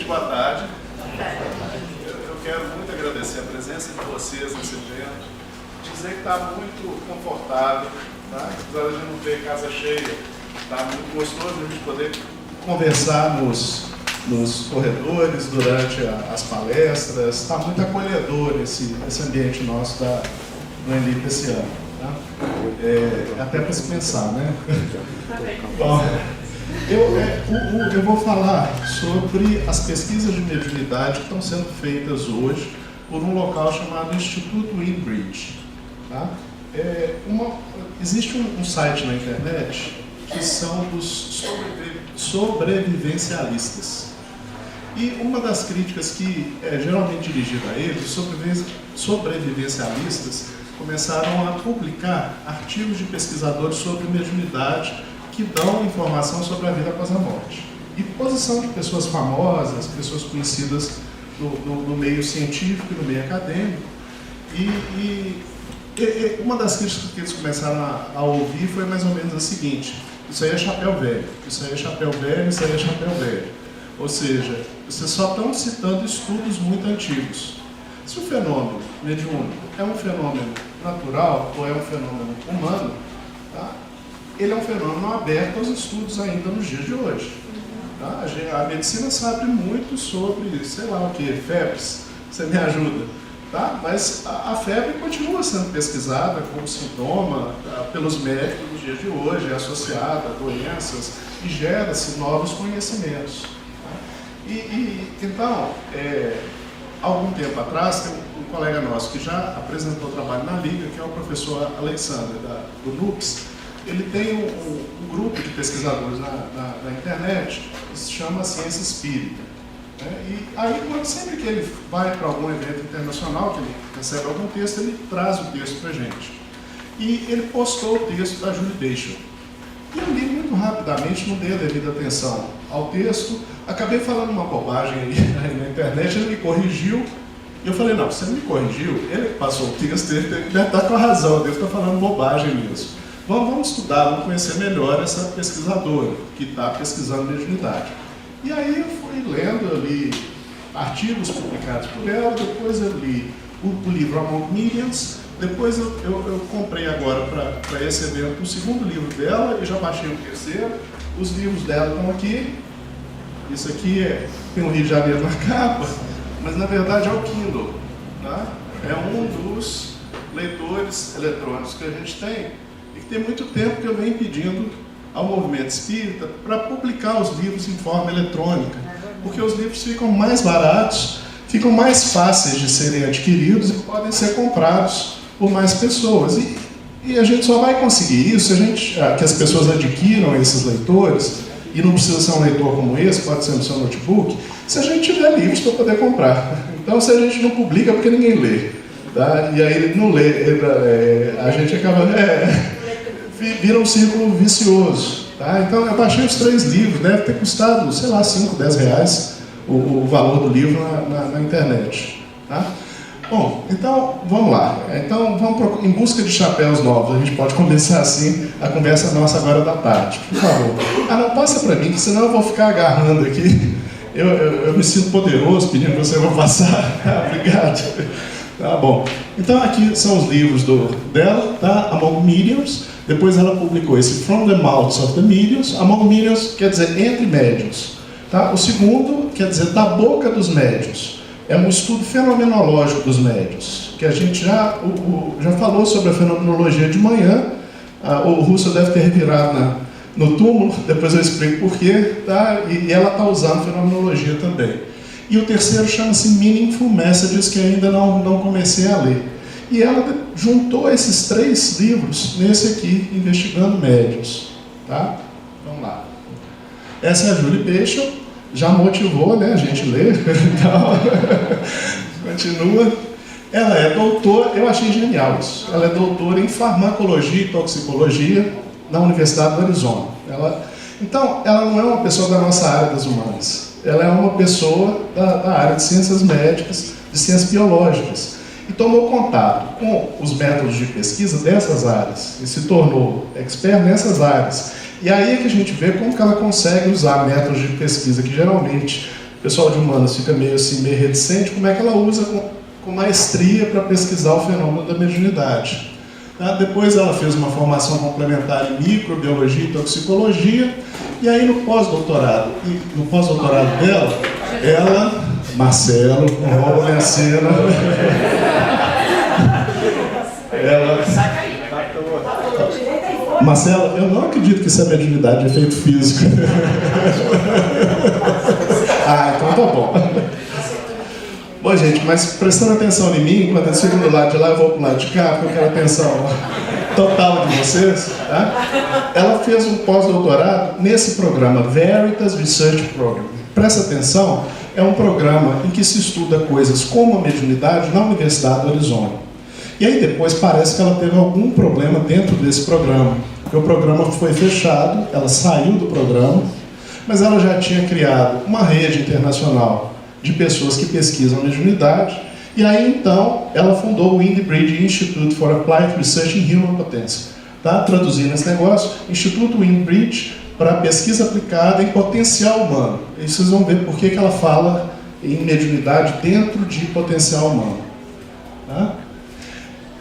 boa tarde. Eu quero muito agradecer a presença de vocês nesse evento. Dizer que está muito confortável, tá? Apesar de a gente não ver casa cheia, está muito gostoso a gente poder conversar nos corredores, durante as palestras. Está muito acolhedor esse ambiente nosso do Enlip esse ano. Tá? Até para se pensar, né? Bom, eu vou falar sobre as pesquisas de mediunidade que estão sendo feitas hoje por um local chamado Instituto Windbridge. Tá? Existe um site na internet que são dos sobrevivencialistas. E uma das críticas que é geralmente dirigida a eles, os sobrevivencialistas começaram a publicar artigos de pesquisadores sobre mediunidade que dão informação sobre a vida após a morte. E posição de pessoas famosas, pessoas conhecidas no meio científico e no meio acadêmico. E uma das críticas que eles começaram a ouvir foi mais ou menos a seguinte: isso aí é chapéu velho, isso aí é chapéu velho, isso aí é chapéu velho. Ou seja, vocês só estão citando estudos muito antigos. Se o fenômeno mediúnico é um fenômeno natural ou é um fenômeno humano, tá? Ele é um fenômeno aberto aos estudos ainda nos dias de hoje. Tá? A medicina sabe muito sobre, sei lá o que, febres, você me ajuda. Tá? Mas a febre continua sendo pesquisada como sintoma pelos médicos nos dias de hoje, é associada a doenças e gera-se novos conhecimentos. Tá? Então, algum tempo atrás, tem um colega nosso que já apresentou trabalho na Liga, que é o professor Alexander, do NUPS. Ele tem um grupo de pesquisadores na internet que se chama Ciência Espírita. E aí, sempre que ele vai para algum evento internacional, que ele recebe algum texto, ele traz o texto para a gente. E ele postou o texto da Julie Beischel. E eu li muito rapidamente, não dei a devida atenção ao texto, acabei falando uma bobagem aí na internet, ele me corrigiu, e eu falei, não, você me corrigiu, ele passou o texto, ele deve estar com a razão, deve estar falando bobagem mesmo. Vamos estudar, vamos conhecer melhor essa pesquisadora que está pesquisando mediunidade. E aí eu fui lendo, eu li artigos publicados por ela, depois eu li o livro Among Millions, depois eu comprei agora para esse evento o segundo livro dela e já baixei o terceiro. Os livros dela estão aqui. Isso aqui tem o Rio de Janeiro na capa, mas na verdade é o Kindle. Tá? É um dos leitores eletrônicos que a gente tem e que tem muito tempo que eu venho pedindo ao movimento espírita para publicar os livros em forma eletrônica, porque os livros ficam mais baratos, ficam mais fáceis de serem adquiridos e podem ser comprados por mais pessoas. E a gente só vai conseguir isso que as pessoas adquiram esses leitores, e não precisa ser um leitor como esse, pode ser no seu notebook, se a gente tiver livros para poder comprar. Então, se a gente não publica, é porque ninguém lê. Tá? E aí ele não lê, a gente acaba... vira um círculo vicioso. Tá? Então, eu baixei os 3 livros, deve ter custado, sei lá, 5, 10 reais o valor do livro na internet. Tá? Bom, então, vamos lá. Então, vamos em busca de chapéus novos. A gente pode começar assim a conversa nossa agora da tarde. Por favor. Não, passa para mim, que senão eu vou ficar agarrando aqui. Eu me sinto poderoso pedindo para você eu vou passar. Obrigado. Tá bom. Então, aqui são os livros dela, tá? Among Mediums. Depois ela publicou esse From the Mouths of the Mediums. Among Mediums quer dizer entre médiuns. Tá? O segundo quer dizer da boca dos médiuns. É um estudo fenomenológico dos médiuns, que a gente já falou sobre a fenomenologia de manhã. O Russo deve ter revirado no túmulo, depois eu explico porquê, tá? E ela está usando fenomenologia também. E o terceiro chama-se Meaningful Messages, que ainda não comecei a ler. E ela juntou esses 3 livros nesse aqui, Investigando Médiuns. Tá? Vamos lá. Essa é a Julie Beischel, já motivou, né, a gente ler. Então, continua. Ela é doutora, eu achei genial isso. Ela é doutora em farmacologia e toxicologia na Universidade do Arizona. Então, ela não é uma pessoa da nossa área das humanas. Ela é uma pessoa da área de ciências médicas, de ciências biológicas. E tomou contato com os métodos de pesquisa dessas áreas. E se tornou expert nessas áreas. E aí é que a gente vê como que ela consegue usar métodos de pesquisa que geralmente o pessoal de humanas fica meio assim, meio reticente, como é que ela usa com maestria para pesquisar o fenômeno da mediunidade. Tá? Depois ela fez uma formação complementar em microbiologia e toxicologia, e aí no pós-doutorado dela, ela, Marcelo, não rouba minha cena, ela... Marcelo, eu não acredito que isso é mediunidade de efeito físico. Ah, então tá bom. Bom, gente, mas prestando atenção em mim, enquanto eu fico do lado de lá, eu vou pro lado de cá, porque eu quero atenção total de vocês, tá? Ela fez um pós-doutorado nesse programa, Veritas Research Program. Presta atenção, é um programa em que se estuda coisas como a mediunidade na Universidade do Arizona. E aí depois parece que ela teve algum problema dentro desse programa. O programa foi fechado, ela saiu do programa, mas ela já tinha criado uma rede internacional de pessoas que pesquisam mediunidade, e aí então ela fundou o Windbridge Institute for Applied Research in Human Potential. Tá? Traduzindo esse negócio, Instituto Windbridge para pesquisa aplicada em potencial humano. E vocês vão ver por que ela fala em mediunidade dentro de potencial humano. Tá?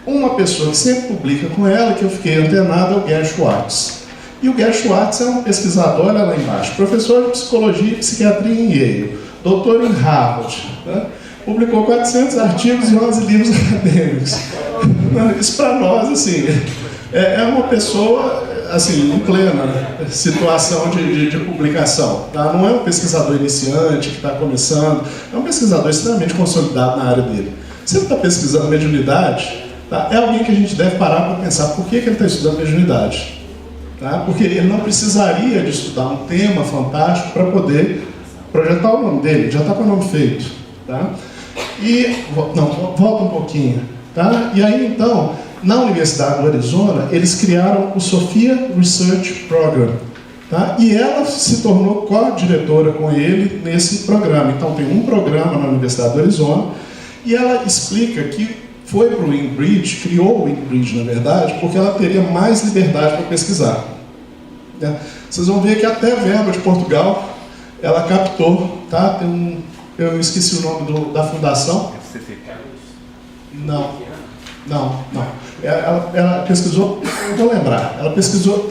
Uma pessoa que sempre publica com ela, que eu fiquei antenado, é o Gary Schwartz. E o Gary Schwartz é um pesquisador, olha lá embaixo, professor de psicologia e psiquiatria em Yale, doutor em Harvard, né? Publicou 400 artigos e 11 livros acadêmicos. Isso para nós, assim, é uma pessoa, assim, em plena situação de publicação. Tá? Não é um pesquisador iniciante que está começando, é um pesquisador extremamente consolidado na área dele. Se ele está pesquisando mediunidade, tá? É alguém que a gente deve parar para pensar por que ele está estudando mediunidade. Tá? Porque ele não precisaria de estudar um tema fantástico para poder projetar o nome dele, já está com o nome feito. Tá? E, não, volta um pouquinho. Tá? E aí então, na Universidade do Arizona, eles criaram o Sophia Research Program. Tá? E ela se tornou co-diretora com ele nesse programa. Então tem um programa na Universidade do Arizona, e ela explica que foi para o Windbridge, criou o Windbridge, na verdade, porque ela teria mais liberdade para pesquisar. Vocês vão ver que até a verba de Portugal, ela captou, tá? Eu esqueci o nome da fundação. Não. Ela pesquisou, não vou lembrar, ela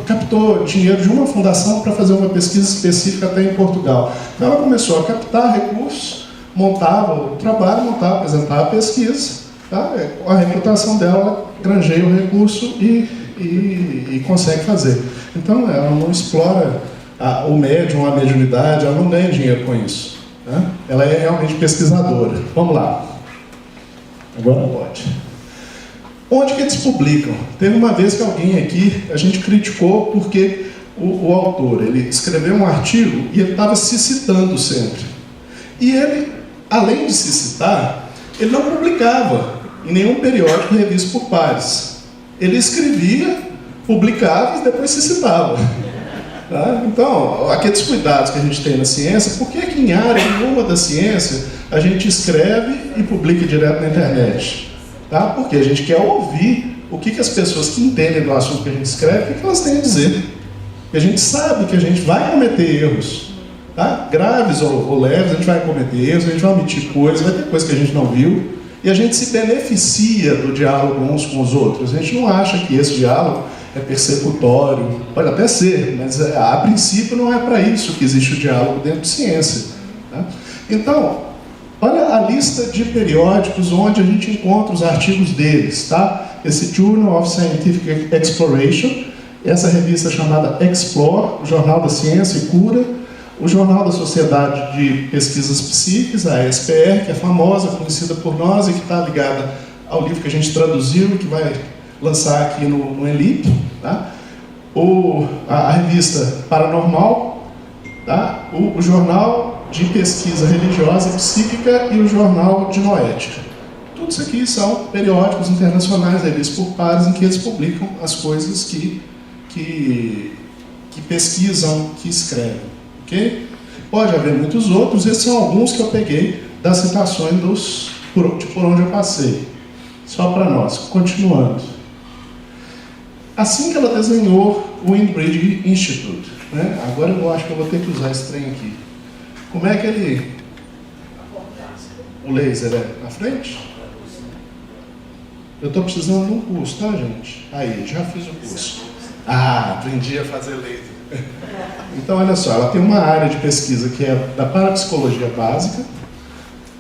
captou dinheiro de uma fundação para fazer uma pesquisa específica até em Portugal. Então ela começou a captar recursos, montava o trabalho, apresentava a pesquisa. Tá? A reputação dela granjeia o recurso e consegue fazer. Então ela não explora o médium, a mediunidade, ela não ganha dinheiro com isso. Tá? Ela é realmente pesquisadora. Vamos lá. Agora pode. Onde que eles publicam? Teve uma vez que alguém aqui, a gente criticou porque o autor, ele escreveu um artigo e ele estava se citando sempre. E ele, além de se citar, ele não publicava em nenhum periódico revisto por pares. Ele escrevia, publicava e depois se citava. Tá? Então, aqueles cuidados que a gente tem na ciência, por que em área nenhuma da ciência a gente escreve e publica direto na internet? Tá? Porque a gente quer ouvir o que as pessoas que entendem do assunto que a gente escreve, o que elas têm a dizer. Porque a gente sabe que a gente vai cometer erros. Tá? Graves ou leves, a gente vai cometer erros, a gente vai omitir coisas, vai ter coisas que a gente não viu. E a gente se beneficia do diálogo uns com os outros. A gente não acha que esse diálogo é persecutório. Pode até ser, mas a princípio não é para isso que existe o diálogo dentro de ciência. Tá? Então, olha a lista de periódicos onde a gente encontra os artigos deles. Tá? Esse Journal of Scientific Exploration, essa revista chamada Explore, o Jornal da Ciência e Cura, o Jornal da Sociedade de Pesquisas Psíquicas, a ESPR, que é famosa, conhecida por nós e que está ligada ao livro que a gente traduziu e que vai lançar aqui no ELIP. Tá? A revista Paranormal, tá? O Jornal de Pesquisa Religiosa e Psíquica e o Jornal de Noética. Tudo isso aqui são periódicos internacionais, revistas por pares, em que eles publicam as coisas que pesquisam, que escrevem. Okay? Pode haver muitos outros, esses são alguns que eu peguei das citações por onde eu passei. Só para nós, continuando. Assim que ela desenhou o Windbridge Institute, né? Agora eu acho que eu vou ter que usar esse trem aqui. Como é que ele O laser é na frente? Eu estou precisando de um curso, tá, gente? Aí, já fiz o curso. Ah, aprendi a fazer laser. Então, olha só, ela tem uma área de pesquisa que é da parapsicologia básica,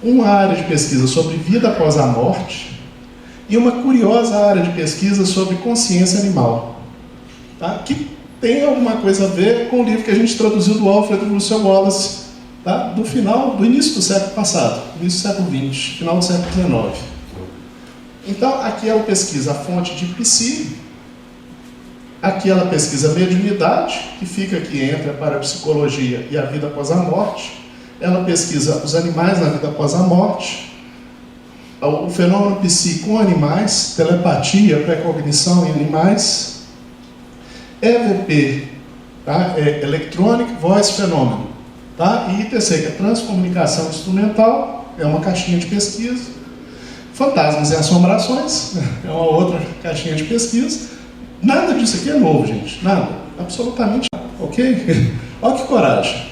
uma área de pesquisa sobre vida após a morte e uma curiosa área de pesquisa sobre consciência animal, tá? Que tem alguma coisa a ver com o livro que a gente traduziu do Alfred Russel Wallace, tá? Do início do século passado, início do século XX, final do século XIX. Então, aqui ela pesquisa a fonte de psi, aqui ela pesquisa a mediunidade, que fica aqui entre a parapsicologia e a vida após a morte. Ela pesquisa os animais na vida após a morte, o fenômeno psi com animais, telepatia, pré-cognição em animais, EVP, tá? Electronic Voice Phenomenon, tá? E ITC, que é transcomunicação instrumental, é uma caixinha de pesquisa. Fantasmas e assombrações, é uma outra caixinha de pesquisa. Nada disso aqui é novo, gente, nada, absolutamente nada, ok? Olha que coragem.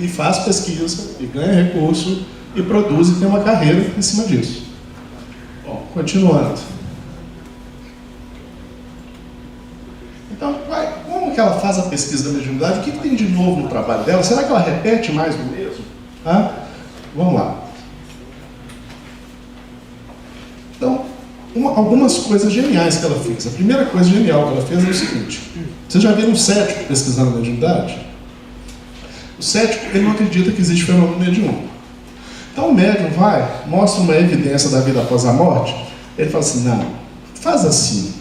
E faz pesquisa, e ganha recurso, e produz e tem uma carreira em cima disso. Bom, continuando. Então, como que ela faz a pesquisa da mediunidade? O que tem de novo no trabalho dela? Será que ela repete mais do mesmo? Tá? Vamos lá. Então, algumas coisas geniais que ela fez. A primeira coisa genial que ela fez é o seguinte. Vocês já viram um cético pesquisando a mediunidade? O cético, ele não acredita que existe fenômeno mediúnico. Então o médium mostra uma evidência da vida após a morte, ele fala assim, não, faz assim,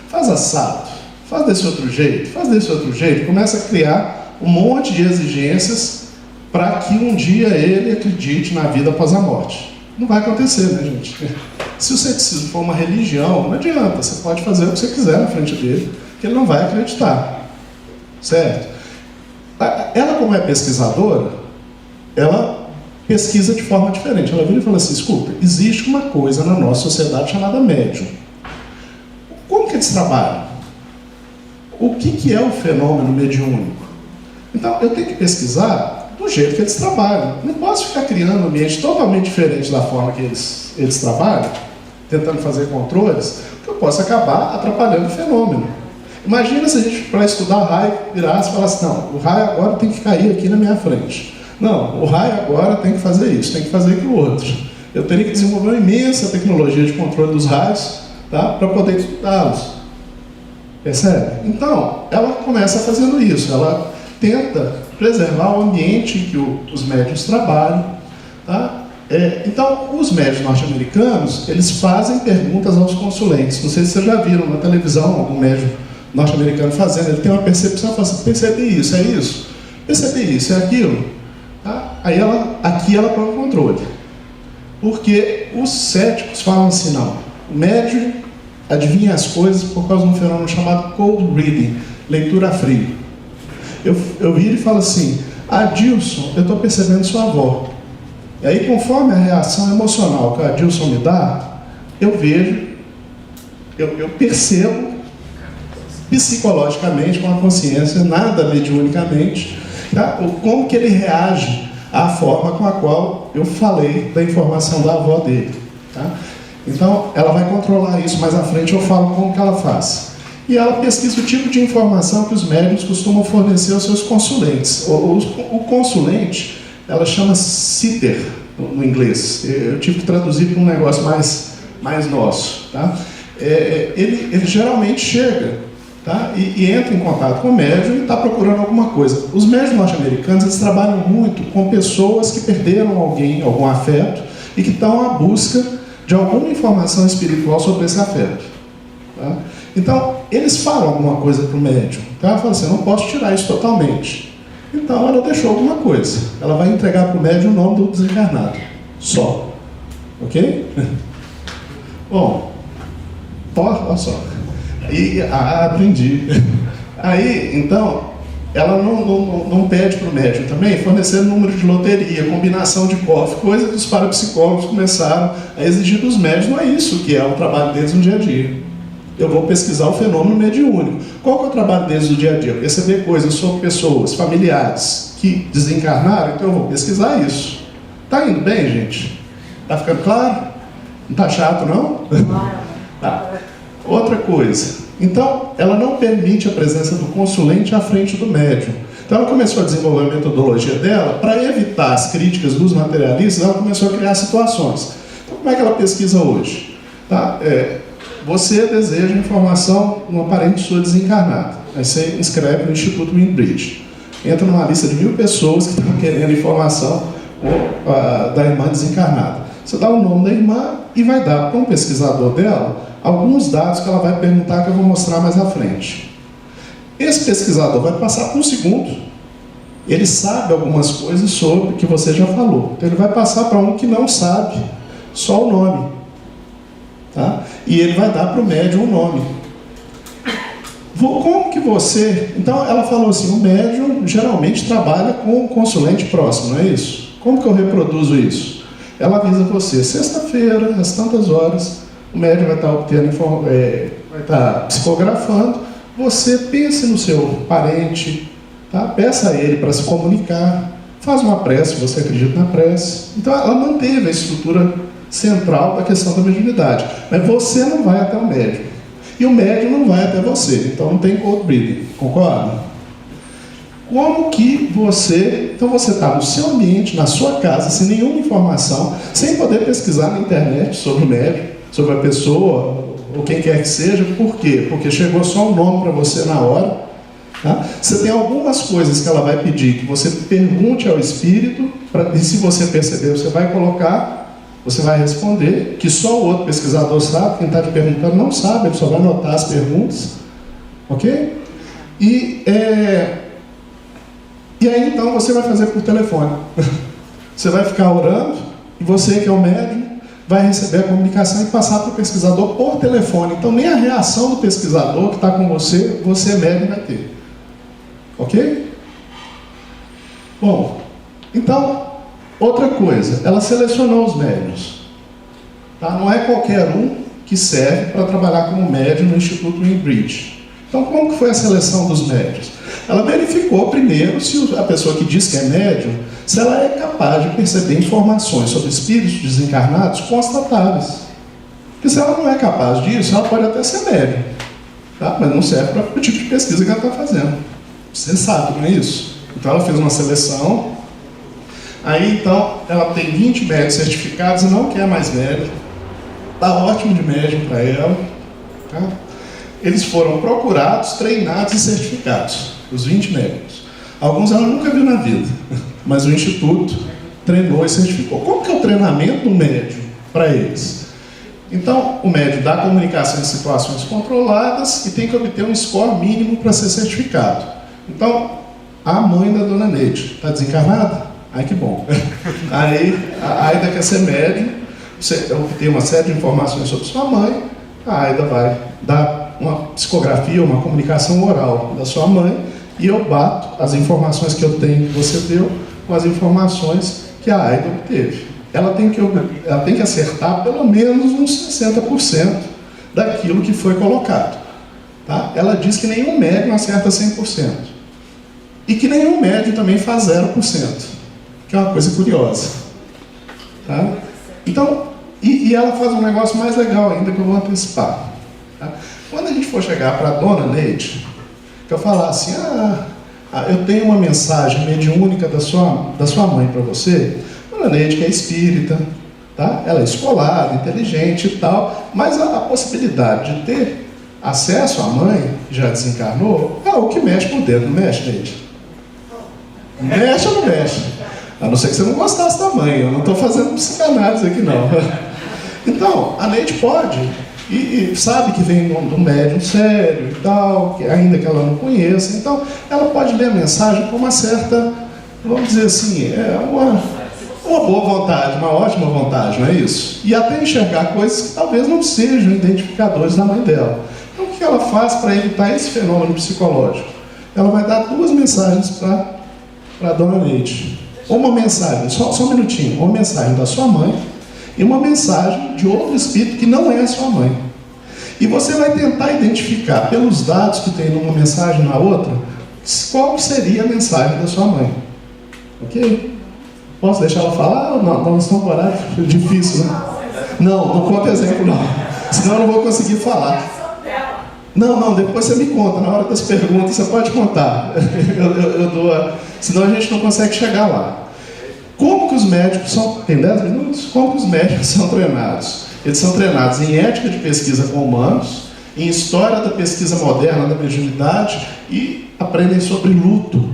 faz assado, faz desse outro jeito, começa a criar um monte de exigências para que um dia ele acredite na vida após a morte. Não vai acontecer, né, gente? Se o ceticismo for uma religião, não adianta, você pode fazer o que você quiser na frente dele, que ele não vai acreditar, certo? Ela, como é pesquisadora, ela pesquisa de forma diferente. Ela vira e fala assim, escuta, existe uma coisa na nossa sociedade chamada médium. Como que eles trabalham? O que é o fenômeno mediúnico? Então, eu tenho que pesquisar do jeito que eles trabalham. Não posso ficar criando um ambiente totalmente diferente da forma que eles trabalham, tentando fazer controles, porque eu posso acabar atrapalhando o fenômeno. Imagina se a gente, para estudar raio, virasse e falasse, não, o raio agora tem que cair aqui na minha frente. Não, o raio agora tem que fazer isso, tem que fazer aquilo outro. Eu teria que desenvolver uma imensa tecnologia de controle dos raios, tá, para poder estudá-los. Percebe? Então, ela começa fazendo isso, ela tenta preservar o ambiente em que os médiuns trabalham. Tá? Então, os médiuns norte-americanos, eles fazem perguntas aos consulentes. Não sei se vocês já viram na televisão algum médium norte-americano fazendo, ele tem uma percepção, fala assim, percebi isso, é isso? Percebi isso, é aquilo? Tá? Aí aqui ela põe o controle. Porque os céticos falam assim, não, o médium adivinha as coisas por causa de um fenômeno chamado cold reading, leitura fria. Eu viro e falo assim, Adilson, eu estou percebendo sua avó. E aí, conforme a reação emocional que a Adilson me dá, eu vejo, eu percebo psicologicamente, com a consciência, nada mediunicamente, tá? Como que ele reage à forma com a qual eu falei da informação da avó dele. Tá? Então, ela vai controlar isso, mais à frente eu falo como que ela faz. E ela pesquisa o tipo de informação que os médiuns costumam fornecer aos seus consulentes. O consulente, ela chama sitter no inglês. Eu tive que traduzir para um negócio mais nosso. Tá? Ele geralmente chega, tá? e entra em contato com o médium e está procurando alguma coisa. Os médiuns norte-americanos, eles trabalham muito com pessoas que perderam alguém, algum afeto, e que estão à busca de alguma informação espiritual sobre esse afeto. Tá? Então, eles falam alguma coisa para o médium. Então, ela fala assim, eu não posso tirar isso totalmente. Então, ela deixou alguma coisa. Ela vai entregar para o médium o nome do desencarnado. Só. Ok? Bom, olha só. Aprendi. Aí, então, ela não pede para o médium também fornecer número de loteria, combinação de cofre, coisa que os parapsicólogos começaram a exigir dos médios. Não é isso que é o trabalho deles no dia a dia. Eu vou pesquisar o fenômeno mediúnico. Qual que é o trabalho deles no dia a dia? Perceber coisas sobre pessoas, familiares que desencarnaram, então eu vou pesquisar isso. Tá indo bem, gente? Tá ficando claro? Não tá chato, não? Tá. Outra coisa. Então, ela não permite a presença do consulente à frente do médium. Então, ela começou a desenvolver a metodologia dela para evitar as críticas dos materialistas. Ela começou a criar situações. Então, como é que ela pesquisa hoje? Tá? Você deseja informação de um parente sua desencarnado. Aí você inscreve no Instituto Windbridge. Entra numa lista de 1000 pessoas que estão querendo informação da irmã desencarnada. Você dá o nome da irmã e vai dar para um pesquisador dela alguns dados que ela vai perguntar, que eu vou mostrar mais à frente. Esse pesquisador vai passar por um segundo. Ele sabe algumas coisas sobre o que você já falou. Então ele vai passar para um que não sabe só o nome. Tá? E ele vai dar para o médium o nome. Como que você... Então ela falou assim, o médium geralmente trabalha com o consulente próximo, não é isso? Como que eu reproduzo isso? Ela avisa você, sexta-feira, às tantas horas, o médium vai estar obtendo, vai estar psicografando, você pense no seu parente, tá? Peça a ele para se comunicar, faz uma prece, você acredita na prece. Então ela manteve a estrutura central da questão da mediunidade, mas você não vai até o médium. E o médium não vai até você, então não tem cold breathing, concorda? Como que você... Então você está no seu ambiente, na sua casa, sem nenhuma informação, sem poder pesquisar na internet sobre o médium, sobre a pessoa, ou quem quer que seja. Por quê? Porque chegou só um nome para você na hora. Tá? Você tem algumas coisas que ela vai pedir, que você pergunte ao espírito, e se você perceber, você vai colocar, você vai responder, que só o outro pesquisador sabe, quem está te perguntando não sabe, ele só vai anotar as perguntas. Ok? E aí então você vai fazer por telefone. Você vai ficar orando, e você que é o médium, vai receber a comunicação e passar para o pesquisador por telefone. Então nem a reação do pesquisador que está com você, médium, vai ter. Ok? Bom, então, outra coisa, ela selecionou os médiuns. Tá? Não é qualquer um que serve para trabalhar como médium no Instituto Windbridge. Então, como que foi a seleção dos médiuns? Ela verificou primeiro se a pessoa que diz que é médium, se ela é capaz de perceber informações sobre espíritos desencarnados constatáveis. Porque se ela não é capaz disso, ela pode até ser médium, tá? Mas não serve para o tipo de pesquisa que ela está fazendo. Você sabe, não é isso? Então ela fez uma seleção. Aí então ela tem 20 médios certificados e não quer mais médium. Está ótimo de médium para ela. Tá? Eles foram procurados, treinados e certificados. Os 20 médicos. Alguns ela nunca viu na vida, mas o Instituto treinou e certificou. Como que é o treinamento do médium para eles? Então, o médium dá comunicação em situações controladas e tem que obter um score mínimo para ser certificado. Então, a mãe da dona Neide está desencarnada? Ai, que bom. Aí, a Aida quer ser médium, você obter uma série de informações sobre sua mãe, a Aida vai dar uma psicografia, uma comunicação oral da sua mãe, e eu bato as informações que eu tenho que você deu com as informações que a Aida obteve. Ela tem que acertar pelo menos uns 60% daquilo que foi colocado. Tá? Ela diz que nenhum médium acerta 100%. E que nenhum médium também faz 0%. Que é uma coisa curiosa. Tá? Então, e ela faz um negócio mais legal ainda que eu vou antecipar. Tá? Quando a gente for chegar para a dona Neide, que eu falar assim, eu tenho uma mensagem mediúnica da sua mãe para você. Dona Neide, que é espírita, tá? Ela é escolar, inteligente e tal, mas a possibilidade de ter acesso à mãe, que já desencarnou, é o que mexe por dentro, não mexe, Neide? Mexe ou não mexe? A não ser que você não gostasse da mãe, eu não estou fazendo psicanálise aqui não. Então, a Neide pode, e sabe que vem de um médium sério e tal, ainda que ela não conheça, então ela pode ler a mensagem com uma certa, vamos dizer assim, uma boa vontade, uma ótima vontade, não é isso? E até enxergar coisas que talvez não sejam identificadores da mãe dela. Então o que ela faz para evitar esse fenômeno psicológico? Ela vai dar 2 mensagens para a dona Neide. Uma mensagem, só um minutinho, uma mensagem da sua mãe e uma mensagem de outro espírito que não é a sua mãe. E você vai tentar identificar, pelos dados que tem numa mensagem e na outra, qual seria a mensagem da sua mãe. Ok? Posso deixar ela falar? Não, nós estamos com horário difícil, né? Não conta exemplo não, senão eu não vou conseguir falar. Não, depois você me conta, na hora das perguntas você pode contar. eu dou, senão a gente não consegue chegar lá. Como que os médicos são, tem 10 minutos? Como que os médicos são treinados? Eles são treinados em ética de pesquisa com humanos, em história da pesquisa moderna da mediunidade e aprendem sobre luto.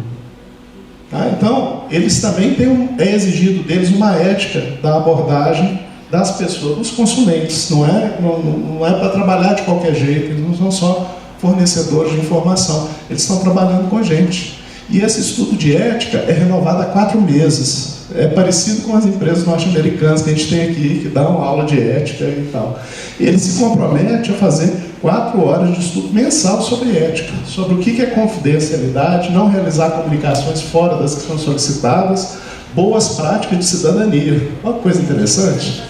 Tá? Então, eles também têm é exigido deles uma ética da abordagem das pessoas, dos consulentes. Não é para trabalhar de qualquer jeito, eles não são só fornecedores de informação, eles estão trabalhando com a gente. E esse estudo de ética é renovado a 4 meses. É parecido com as empresas norte-americanas que a gente tem aqui, que dão aula de ética e tal. Ele se compromete a fazer 4 horas de estudo mensal sobre ética, sobre o que é confidencialidade, não realizar comunicações fora das que são solicitadas, boas práticas de cidadania. Uma coisa interessante,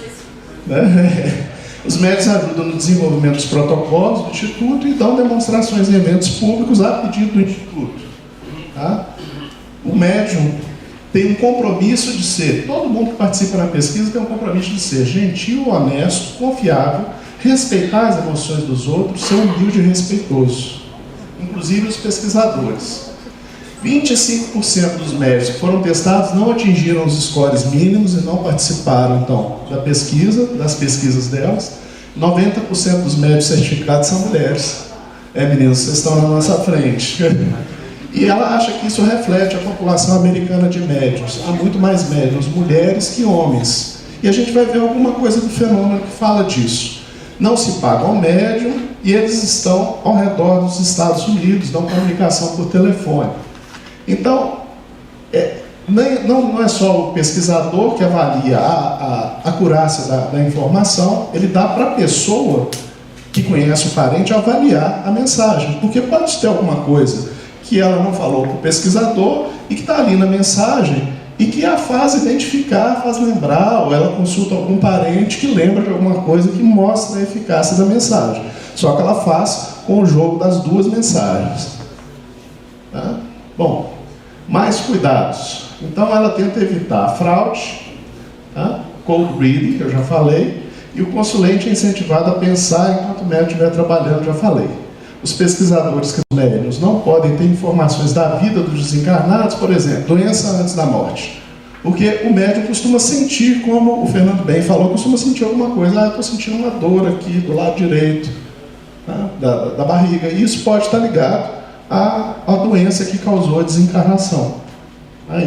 né? Os médicos ajudam no desenvolvimento dos protocolos do Instituto e dão demonstrações em eventos públicos a pedido do Instituto. Tá? O médium tem um compromisso de ser, todo mundo que participa na pesquisa tem um compromisso de ser gentil, honesto, confiável, respeitar as emoções dos outros, ser humilde e respeitoso, inclusive os pesquisadores. 25% dos médicos que foram testados não atingiram os scores mínimos e não participaram, então, das pesquisas delas. 90% dos médicos certificados são mulheres. Meninos, vocês estão na nossa frente. E ela acha que isso reflete a população americana de médiums. Há muito mais médiums, mulheres que homens. E a gente vai ver alguma coisa do fenômeno que fala disso. Não se paga ao médium e eles estão ao redor dos Estados Unidos, dão comunicação por telefone. Então, não é só o pesquisador que avalia a acurácia da informação, ele dá para a pessoa que conhece o parente avaliar a mensagem. Porque pode ter alguma coisa que ela não falou para o pesquisador e que está ali na mensagem e que a faz identificar, faz lembrar, ou ela consulta algum parente que lembra de alguma coisa que mostra a eficácia da mensagem. Só que ela faz com o jogo das 2 mensagens. Tá? Bom, mais cuidados. Então ela tenta evitar a fraude, tá? Cold reading, que eu já falei, e o consulente é incentivado a pensar enquanto o médico estiver trabalhando, já falei. Os pesquisadores que os médiuns não podem ter informações da vida dos desencarnados, por exemplo, doença antes da morte. Porque o médium costuma sentir, como o Fernando bem falou, costuma sentir alguma coisa. Eu estou sentindo uma dor aqui do lado direito, tá? da barriga. E isso pode estar ligado à doença que causou a desencarnação.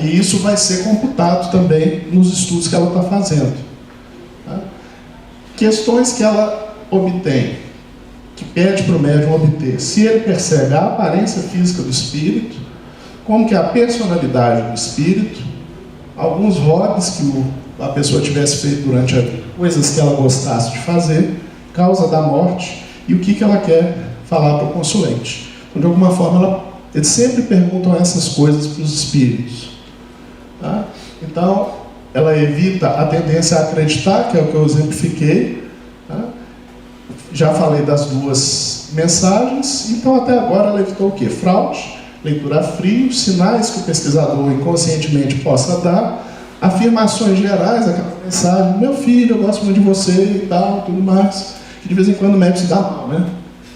E isso vai ser computado também nos estudos que ela está fazendo. Tá? Questões que ela obtém, que pede para o médium obter. Se ele percebe a aparência física do espírito, como que é a personalidade do espírito, alguns hobbies que a pessoa tivesse feito durante a vida, coisas que ela gostasse de fazer, causa da morte, e o que ela quer falar para o consulente. Então, de alguma forma, eles sempre perguntam essas coisas para os espíritos. Tá? Então, ela evita a tendência a acreditar, que é o que eu exemplifiquei. Tá? Já falei das 2 mensagens, então até agora ela evitou o quê? Fraude, leitura a frio, sinais que o pesquisador inconscientemente possa dar, afirmações gerais, aquela mensagem, meu filho, eu gosto muito de você e tal, tudo mais, que de vez em quando o médico se dá mal, né?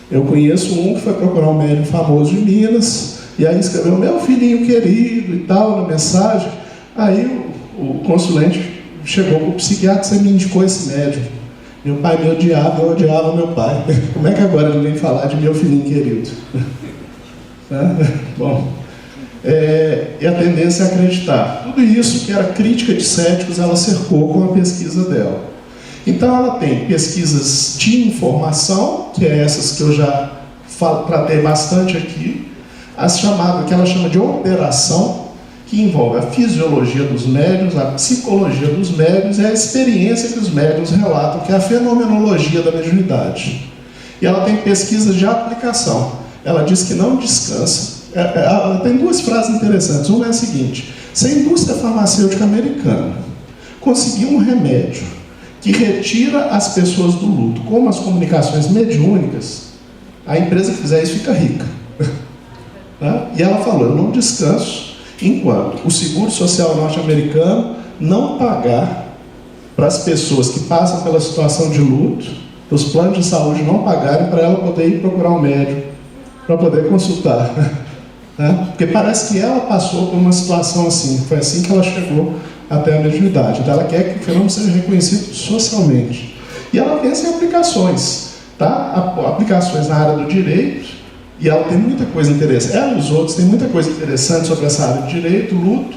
Eu conheço um que foi procurar um médico famoso de Minas, e aí escreveu, meu filhinho querido e tal, na mensagem. Aí o consulente chegou para o psiquiatra, você me indicou esse médico. Meu pai me odiava, eu odiava meu pai. Como é que agora ele vem falar de meu filhinho querido? Bom, e a tendência é acreditar. Tudo isso que era crítica de céticos, ela cercou com a pesquisa dela. Então ela tem pesquisas de informação, que é essas que eu já tratei bastante aqui, que ela chama de operação, que envolve a fisiologia dos médiuns, a psicologia dos médiuns e a experiência que os médiuns relatam, que é a fenomenologia da mediunidade. E ela tem pesquisas de aplicação. Ela diz que não descansa. Ela tem 2 frases interessantes. Uma é a seguinte: se a indústria farmacêutica americana conseguir um remédio que retira as pessoas do luto, como as comunicações mediúnicas, a empresa que fizer isso fica rica. Tá? E ela falou, eu não descanso enquanto o seguro social norte-americano não pagar para as pessoas que passam pela situação de luto, os planos de saúde não pagarem para ela poder ir procurar um médico, para poder consultar. Né? Porque parece que ela passou por uma situação assim, foi assim que ela chegou até a mediunidade. Então ela quer que o fenômeno seja reconhecido socialmente. E ela pensa em aplicações, tá? Aplicações na área do direito, e ela tem muita coisa interessante. Ela e os outros têm muita coisa interessante sobre essa área de direito, luto,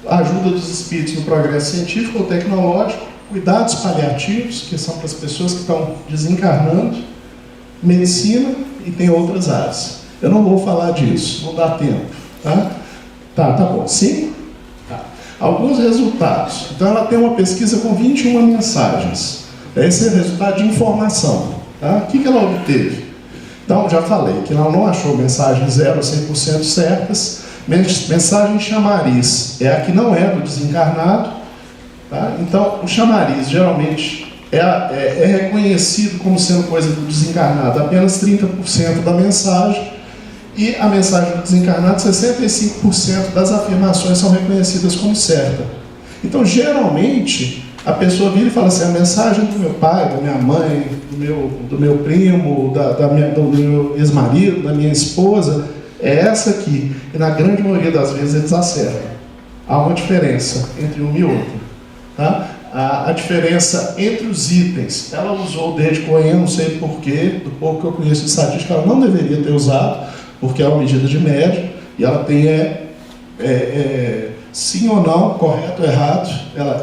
ajuda dos espíritos no progresso científico ou tecnológico, cuidados paliativos, que são para as pessoas que estão desencarnando, medicina e tem outras áreas. Eu não vou falar disso, não dá tempo. Tá bom. 5? Tá. Alguns resultados. Então ela tem uma pesquisa com 21 mensagens. Esse é o resultado de informação. Tá? O que ela obteve? Então, já falei que ela não achou mensagens 0 a 100% certas. Mensagem chamariz é a que não é do desencarnado. Tá? Então, o chamariz geralmente é reconhecido como sendo coisa do desencarnado apenas 30% da mensagem, e a mensagem do desencarnado, 65% das afirmações são reconhecidas como certa. Então, geralmente, a pessoa vira e fala assim: a mensagem do meu pai, da minha mãe, do meu primo, do meu ex-marido, da minha esposa, é essa aqui. E na grande maioria das vezes eles acertam. Há uma diferença entre um e outro. Tá? A diferença entre os itens, ela usou o D de Cohen, não sei porquê, do pouco que eu conheço de estatística, ela não deveria ter usado, porque é uma medida de médio, e ela tem sim ou não, correto ou errado.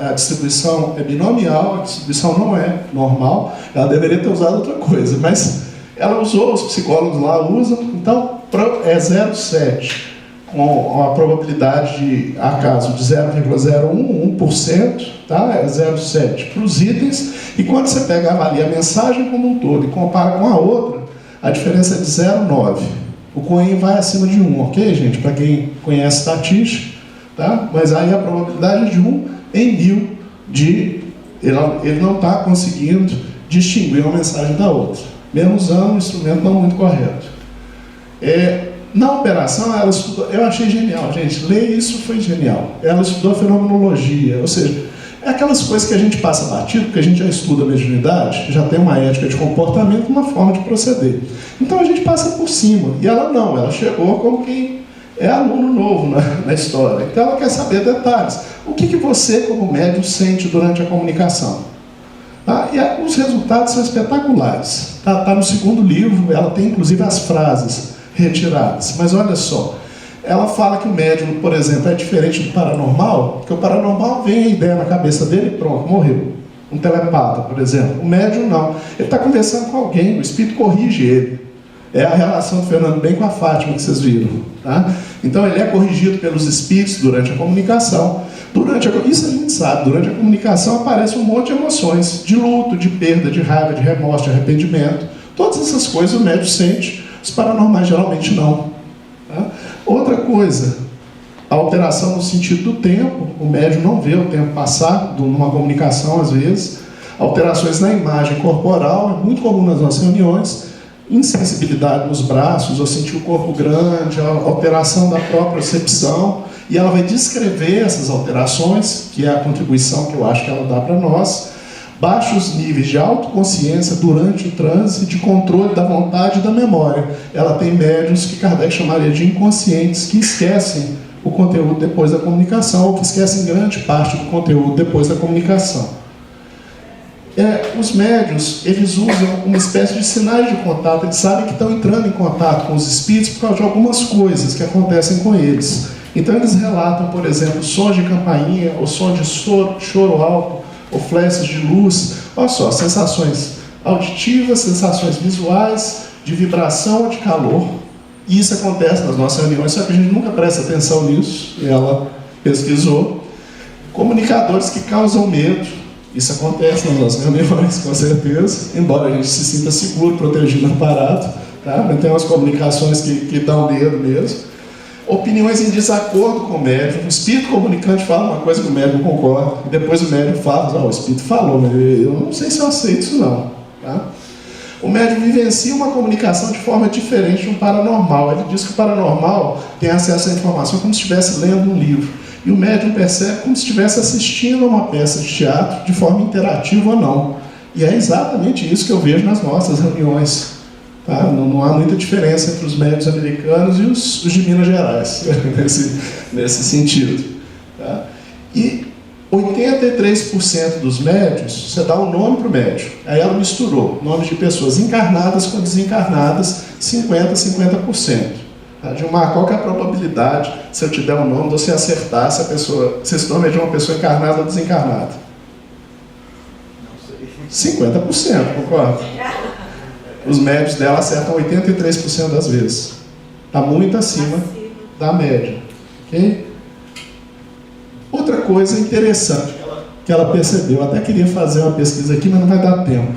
A distribuição é binomial, a distribuição não é normal, ela deveria ter usado outra coisa, mas ela usou, os psicólogos lá usam, então é 0,7, com a probabilidade de acaso de 0,01, 1%, tá? É 0,7 para os itens, e quando você pega, avalia a mensagem como um todo e compara com a outra, a diferença é de 0,9. O Cohen vai acima de 1, ok, gente? Para quem conhece estatística, tá? Mas aí a probabilidade é de 1 em 1000 ele não está conseguindo distinguir uma mensagem da outra, mesmo usando um instrumento não muito correto. Na operação, ela estudou, eu achei genial, gente, ler isso foi genial. Ela estudou fenomenologia, ou seja, é aquelas coisas que a gente passa batido, porque a gente já estuda a mediunidade, já tem uma ética de comportamento, uma forma de proceder. Então a gente passa por cima, e ela não, ela chegou como quem é aluno novo na história. Então ela quer saber detalhes. O que você, como médium, sente durante a comunicação? E os resultados são espetaculares. Tá no segundo livro, ela tem inclusive as frases retiradas. Mas olha só, ela fala que o médium, por exemplo, é diferente do paranormal, porque o paranormal vem a ideia na cabeça dele e pronto, morreu. Um telepata, por exemplo. O médium não. Ele está conversando com alguém, o espírito corrige ele. É a relação do Fernando bem com a Fátima que vocês viram. Tá? Então ele é corrigido pelos espíritos durante a comunicação. Isso a gente sabe, durante a comunicação aparece um monte de emoções, de luto, de perda, de raiva, de remorso, de arrependimento. Todas essas coisas o médium sente, os paranormais geralmente não. Tá? Outra coisa, a alteração no sentido do tempo, o médium não vê o tempo passar numa comunicação às vezes. Alterações na imagem corporal, é muito comum nas nossas reuniões. Insensibilidade nos braços, ou sentir o corpo grande, a alteração da própria percepção, e ela vai descrever essas alterações, que é a contribuição que eu acho que ela dá para nós. Baixos níveis de autoconsciência durante o transe, de controle da vontade e da memória. Ela tem médiuns que Kardec chamaria de inconscientes, que esquecem o conteúdo depois da comunicação, ou que esquecem grande parte do conteúdo depois da comunicação. Os médiuns, eles usam uma espécie de sinais de contato, eles sabem que estão entrando em contato com os espíritos por causa de algumas coisas que acontecem com eles. Então eles relatam, por exemplo, sons de campainha, ou som de choro alto, ou flashes de luz. Olha só, sensações auditivas, sensações visuais, de vibração ou de calor. E isso acontece nas nossas reuniões, só que a gente nunca presta atenção nisso, e ela pesquisou. Comunicadores que causam medo. Isso acontece nas nossas reuniões, com certeza, embora a gente se sinta seguro, protegido, amparado, tá? Mas tem umas comunicações que dão medo mesmo. Opiniões em desacordo com o médium. O espírito comunicante fala uma coisa que o médium concorda, e depois o médium fala: o espírito falou, mas eu não sei se eu aceito isso não. Tá? O médium vivencia uma comunicação de forma diferente de um paranormal. Ele diz que o paranormal tem acesso à informação como se estivesse lendo um livro. E o médium percebe como se estivesse assistindo a uma peça de teatro de forma interativa ou não. E é exatamente isso que eu vejo nas nossas reuniões. Tá? Não há muita diferença entre os médiuns americanos e os de Minas Gerais, nesse sentido. Tá? E 83% dos médiuns, você dá um nome para o médium, aí ela misturou nomes de pessoas encarnadas com desencarnadas, 50%. Tá? Gilmar, qual que é a probabilidade, se eu te der um nome, de você acertar se esse nome é de uma pessoa encarnada ou desencarnada? Não sei. 50%, concorda? Os médios dela acertam 83% das vezes. Está muito acima da média. Okay? Outra coisa interessante que ela percebeu, eu até queria fazer uma pesquisa aqui, mas não vai dar tempo,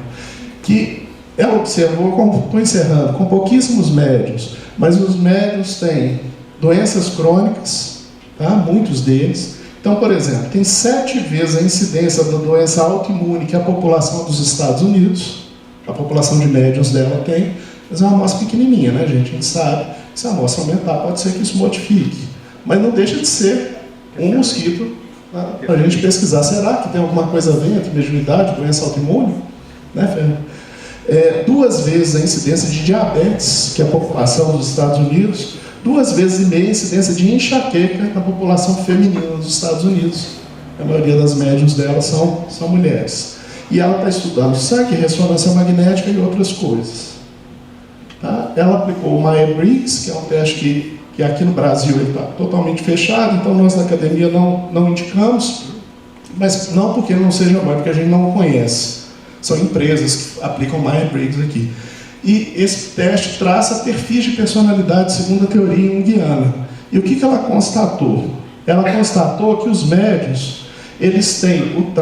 que ela observou, estou encerrando, com pouquíssimos médios, mas os médios têm doenças crônicas, tá? Muitos deles. Então, por exemplo, tem 7 vezes a incidência da doença autoimune que a população dos Estados Unidos, a população de médiuns dela tem, mas é uma amostra pequenininha, né, gente? A gente sabe que se a amostra aumentar, pode ser que isso modifique. Mas não deixa de ser um mosquito, tá? Para a gente pesquisar. Será que tem alguma coisa a ver entre mediunidade e doença autoimune? Né, Fernando? 2 vezes a incidência de diabetes, que é a população dos Estados Unidos, 2,5 vezes a incidência de enxaqueca na população feminina dos Estados Unidos. A maioria das médiuns dela são mulheres. E ela está estudando sangue, ressonância magnética e outras coisas. Tá? Ela aplicou o Myers-Briggs, que é um teste que aqui no Brasil está totalmente fechado, então nós na academia não indicamos, mas não porque não seja bom, porque a gente não conhece. São empresas que aplicam Myers-Briggs aqui. E esse teste traça perfis de personalidade segundo a teoria junguiana. E o que ela constatou? Ela constatou que os médiuns, eles têm os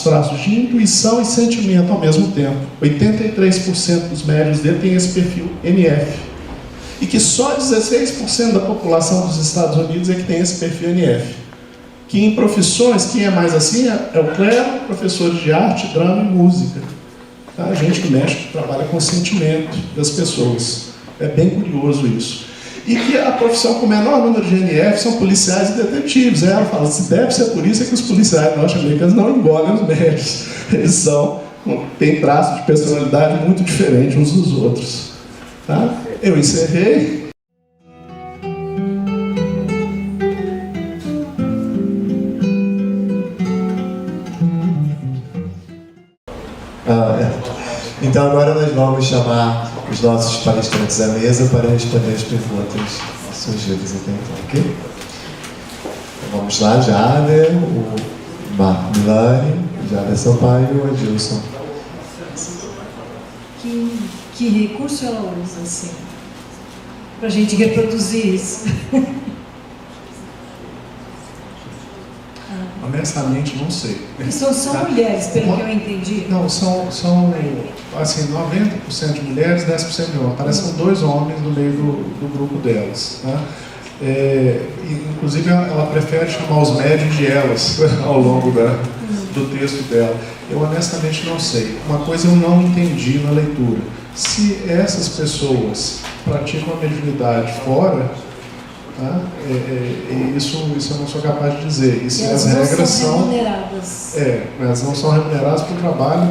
traços de intuição e sentimento ao mesmo tempo. 83% dos médiuns dele tem esse perfil NF. E que só 16% da população dos Estados Unidos é que tem esse perfil NF. Que em profissões, quem é mais assim é o clero, professores de arte, drama e música. Tá? A gente que mexe, que trabalha com o sentimento das pessoas. É bem curioso isso. E que a profissão com o menor número de NF são policiais e detetives. Aí ela fala, se deve ser por isso é que os policiais norte-americanos não engolem os médicos. Eles têm traços de personalidade muito diferentes uns dos outros. Tá? Eu encerrei. Então agora nós vamos chamar os nossos palestrantes à mesa para responder as perguntas surgidas até então, ok? Então vamos lá, Jader, o Marco Milani, o Jader Sampaio e o Adilson. Que recurso ela usa, assim, para a gente reproduzir isso? Honestamente, não sei. E são mulheres, pelo que eu entendi? Não, são assim, 90% de mulheres, 10% de homens. Parecem 2 homens no meio do grupo delas. Tá? Inclusive, ela prefere chamar os médios de elas ao longo do texto dela. Eu honestamente não sei. Uma coisa eu não entendi na leitura. Se essas pessoas praticam a mediunidade fora, tá? Isso eu não sou capaz de dizer. E se as regras são remuneradas. Elas não são remuneradas pelo trabalho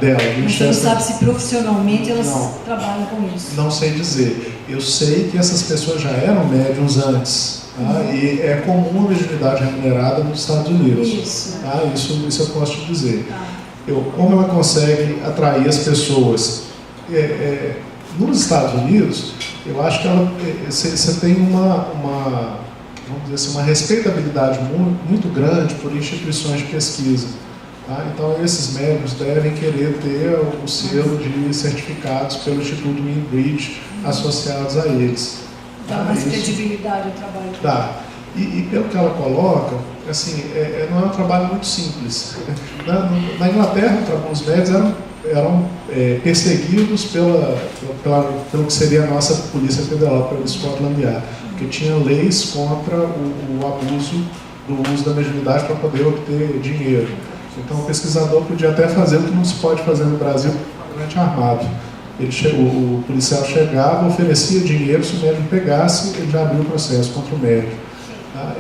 dela. Você não sabe se profissionalmente elas trabalham com isso. Não sei dizer. Eu sei que essas pessoas já eram médiums antes. Tá? E é comum a mediunidade remunerada nos Estados Unidos. Isso. Tá? Isso eu posso te dizer. Tá. Como ela consegue atrair as pessoas? Nos Estados Unidos, eu acho que você tem vamos dizer assim, uma respeitabilidade muito grande por instituições de pesquisa. Tá? Então, esses médicos devem querer ter o selo de certificados pelo Instituto Windbridge associados a eles. Dá mais credibilidade ao trabalho. Dá. E pelo que ela coloca, assim, não é um trabalho muito simples. Na Inglaterra, os médicos eram perseguidos pelo que seria a nossa Polícia Federal, pelo Scotland Yard, porque tinha leis contra o abuso do uso da mediunidade para poder obter dinheiro. Então o pesquisador podia até fazer o que não se pode fazer no Brasil durante armado. O policial chegava, oferecia dinheiro, se o médico pegasse, ele já abriu o processo contra o médico. Tá?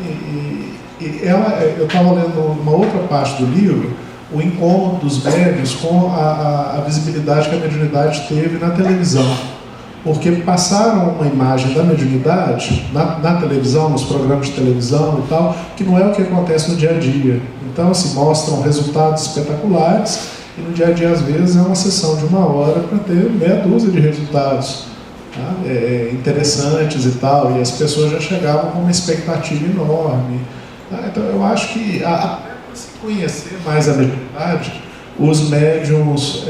Eu estava lendo uma outra parte do livro, o incômodo dos médiuns com a visibilidade que a mediunidade teve na televisão. Porque passaram uma imagem da mediunidade na televisão, nos programas de televisão e tal, que não é o que acontece no dia a dia. Então, se mostram resultados espetaculares e no dia a dia, às vezes, é uma sessão de 1 hora para ter meia dúzia de resultados, tá? Interessantes e tal, e as pessoas já chegavam com uma expectativa enorme. Tá? Então, eu acho que, para se conhecer mais a mediunidade, os médiums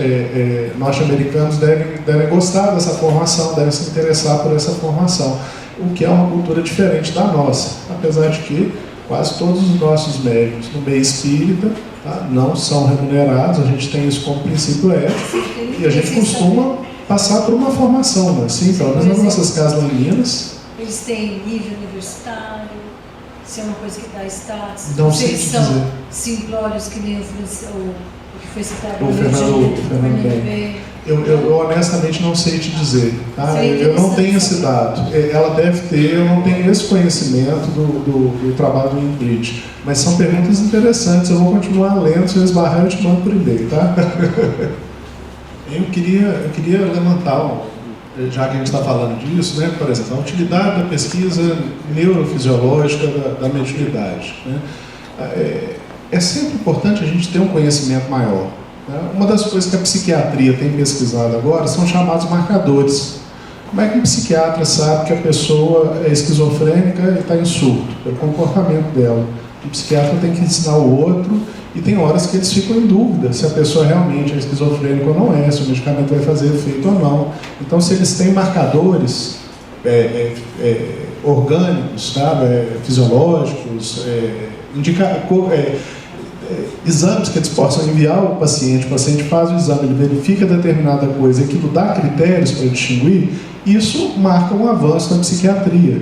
norte-americanos devem gostar dessa formação, devem se interessar por essa formação, o que é uma cultura diferente da nossa, apesar de que quase todos os nossos médiums no meio espírita, tá, não são remunerados, a gente tem isso como princípio ético, e a gente costuma passar por uma formação, né? Sim, pelo menos nas nossas casas lá em Minas. Eles têm nível universitário, se é uma coisa que dá status, Não se sei eles te são dizer. simplórios que nem o que foi citado O Fernando bem. Eu honestamente não sei te dizer, tá? Eu não tenho esse dado. Ela deve ter, eu não tenho esse conhecimento do trabalho do Ingrid. Mas são perguntas interessantes, eu vou continuar lendo, se eu esbarrar eu te mando por e-mail, tá? Eu queria levantar, já que a gente está falando disso, né, por exemplo, a utilidade da pesquisa neurofisiológica da mediunidade, né? É sempre importante a gente ter um conhecimento maior. Né? Uma das coisas que a psiquiatria tem pesquisado agora são chamados marcadores. Como é que um psiquiatra sabe que a pessoa é esquizofrênica e está em surto? Pelo comportamento dela. O psiquiatra tem que ensinar o outro, e tem horas que eles ficam em dúvida se a pessoa realmente é esquizofrênica ou não é, se o medicamento vai fazer efeito ou não. Então, se eles têm marcadores orgânicos, tá? Fisiológicos, exames que eles possam enviar ao paciente, o paciente faz o exame, ele verifica determinada coisa, aquilo dá critérios para distinguir, isso marca um avanço na psiquiatria.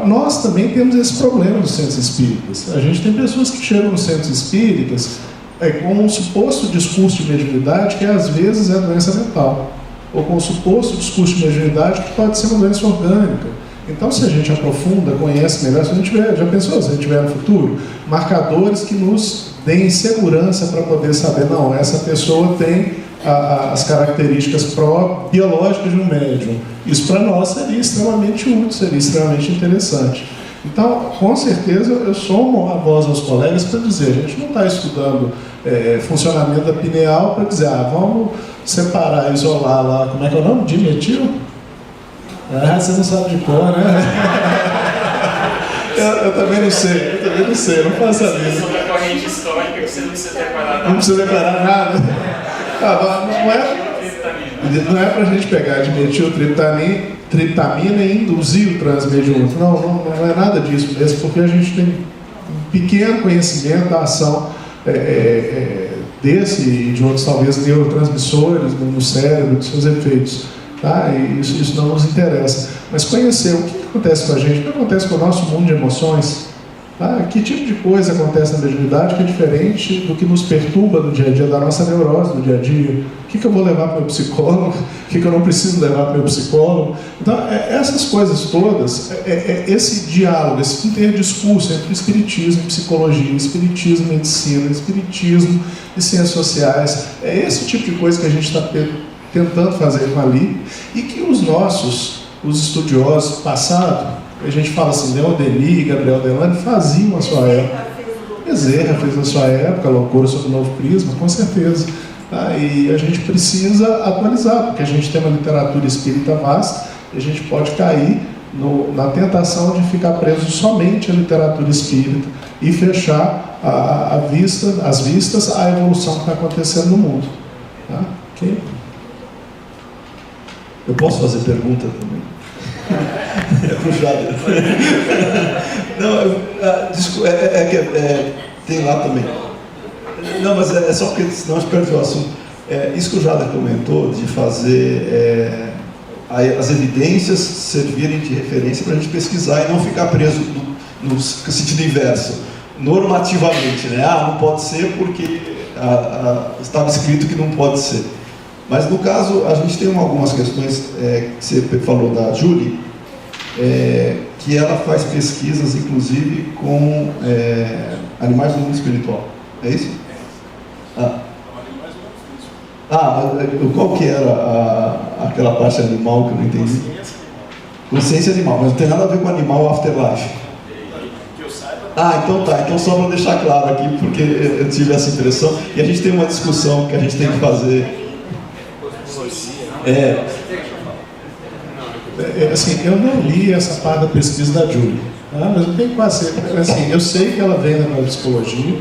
Nós também temos esse problema nos centros espíritas. A gente tem pessoas que chegam nos centros espíritas com um suposto discurso de mediunidade que às vezes é doença mental, ou com um suposto discurso de mediunidade que pode ser uma doença orgânica. Então, se a gente aprofunda, conhece melhor, se a gente tiver, já pensou, se a gente tiver no futuro, marcadores que nos deem segurança para poder saber, não, essa pessoa tem as características biológicas de um médium. Isso para nós seria extremamente útil, seria extremamente interessante. Então, com certeza, eu somo a voz aos colegas para dizer, a gente não está estudando funcionamento da pineal para dizer, vamos separar, isolar lá, como é que é o nome? Dimetil? Você não sabe de cor, né? Eu também não sei, eu não faço a vida. Sobre a corrente histórica que você não precisa declarar nada. Não precisa declarar nada. Não é para a gente pegar dimetiltriptamina e induzir o transmediúnico. Não é nada disso mesmo, porque a gente tem um pequeno conhecimento da ação desse e de outros, talvez, neurotransmissores no cérebro, de seus efeitos. Tá? E isso não nos interessa. Mas conhecer o que acontece com a gente, o que acontece com o nosso mundo de emoções, tá? Que tipo de coisa acontece na mediunidade que é diferente do que nos perturba no dia a dia, da nossa neurose no dia a dia. O que eu vou levar para o meu psicólogo, o que eu não preciso levar para o meu psicólogo. Então, essas coisas todas, esse diálogo, esse interdiscurso entre o espiritismo e psicologia, espiritismo e medicina, espiritismo e ciências sociais, é esse tipo de coisa que a gente está tentando fazer com a LI, e que os estudiosos passado, a gente fala assim, Leon Denis, Gabriel Delane, faziam na sua época. Bezerra fez na sua época, Loucura sobre o Novo Prisma, com certeza. Tá? E a gente precisa atualizar, porque a gente tem uma literatura espírita vasta, e a gente pode cair na tentação de ficar preso somente à literatura espírita e fechar as vistas à evolução que está acontecendo no mundo. Tá? Ok? Eu posso fazer pergunta também? É pro Jader. Não, tem lá também. Não, mas é só porque senão a gente perde o assunto. Isso que o Jader comentou, de fazer as evidências servirem de referência para a gente pesquisar e não ficar preso no sentido inverso, normativamente, né? Não pode ser porque estava escrito que não pode ser. Mas no caso, a gente tem algumas questões que você falou da Julie, que ela faz pesquisas, inclusive, com animais do mundo espiritual. É isso? Qual que era aquela parte animal que eu não entendi? Consciência animal, mas não tem nada a ver com animal afterlife. Então tá. Então só para deixar claro aqui, porque eu tive essa impressão, e a gente tem uma discussão que a gente tem que fazer. Assim, eu não li essa parte da pesquisa da Julie, tá? Mas eu tenho quase certeza, assim, eu sei que ela vem da parapsicologia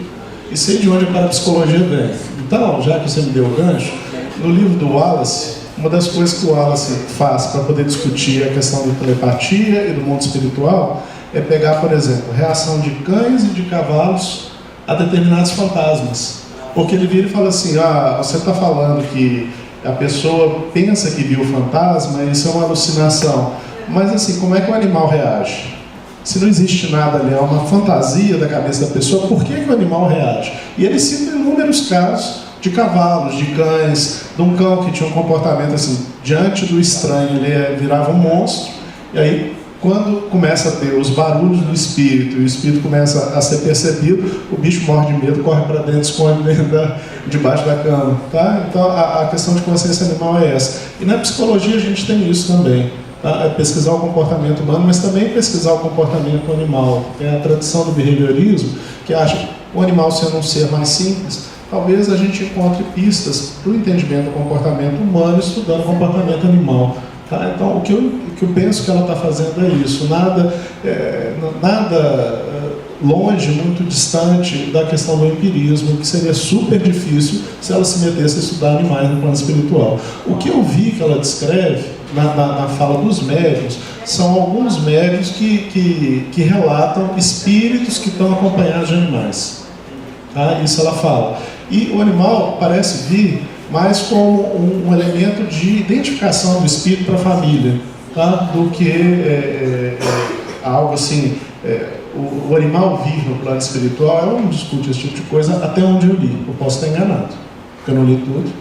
e sei de onde a parapsicologia vem. Então, já que você me deu o gancho, no livro do Wallace, uma das coisas que o Wallace faz para poder discutir a questão da telepatia e do mundo espiritual é pegar, por exemplo, a reação de cães e de cavalos a determinados fantasmas. Porque ele vira e fala assim, você está falando que a pessoa pensa que viu o fantasma, isso é uma alucinação. Mas assim, como é que o animal reage? Se não existe nada ali, é uma fantasia da cabeça da pessoa, por que o animal reage? E ele cita inúmeros casos de cavalos, de cães, de um cão que tinha um comportamento assim, diante do estranho, ele virava um monstro, e aí, quando começa a ter os barulhos do espírito, e o espírito começa a ser percebido, o bicho morre de medo, corre para dentro, esconde debaixo da cama. Tá? Então, a questão de consciência animal é essa. E na psicologia a gente tem isso também. Tá? É pesquisar o comportamento humano, mas também pesquisar o comportamento animal. Tem a tradição do behaviorismo, que acha que o animal sendo um ser mais simples, talvez a gente encontre pistas para o entendimento do comportamento humano estudando o comportamento animal. Tá? Então, o que eu penso que ela está fazendo é isso, nada longe, muito distante da questão do empirismo, que seria super difícil se ela se metesse a estudar animais no plano espiritual. O que eu vi que ela descreve na fala dos médiuns são alguns médiuns que relatam espíritos que estão acompanhados de animais. Tá? Isso ela fala. E o animal parece vir mais como um elemento de identificação do espírito para a família, tá? Do que algo assim. O animal vive no plano espiritual, eu não discuto esse tipo de coisa até onde eu li. Eu posso estar enganado, porque eu não li tudo.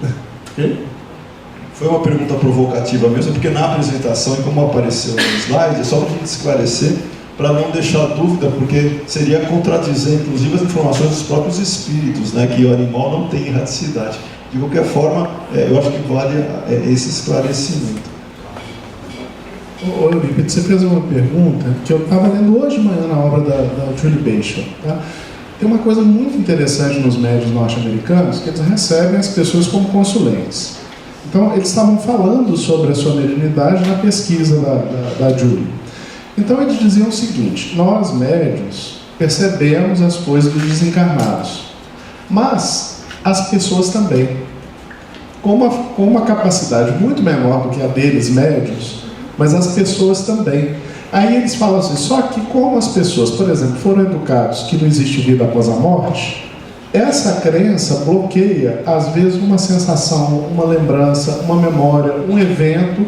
Okay? Foi uma pergunta provocativa mesmo, porque na apresentação, e como apareceu no slide, é só para a gente esclarecer, para não deixar dúvida, porque seria contradizer, inclusive, as informações dos próprios espíritos, né, que o animal não tem erraticidade. De qualquer forma, eu acho que vale esse esclarecimento. Ô, Euripides, você fez uma pergunta que eu estava lendo hoje de manhã na obra da Julie Basham. Tá? Tem uma coisa muito interessante nos médiuns norte-americanos, que eles recebem as pessoas como consulentes. Então, eles estavam falando sobre a sua mediunidade na pesquisa da Julie. Então, eles diziam o seguinte: nós, médiuns, percebemos as coisas dos desencarnados, mas as pessoas também. Com uma capacidade muito menor do que a deles, médiuns, mas as pessoas também. Aí eles falam assim, só que como as pessoas, por exemplo, foram educados que não existe vida após a morte, essa crença bloqueia, às vezes, uma sensação, uma lembrança, uma memória, um evento,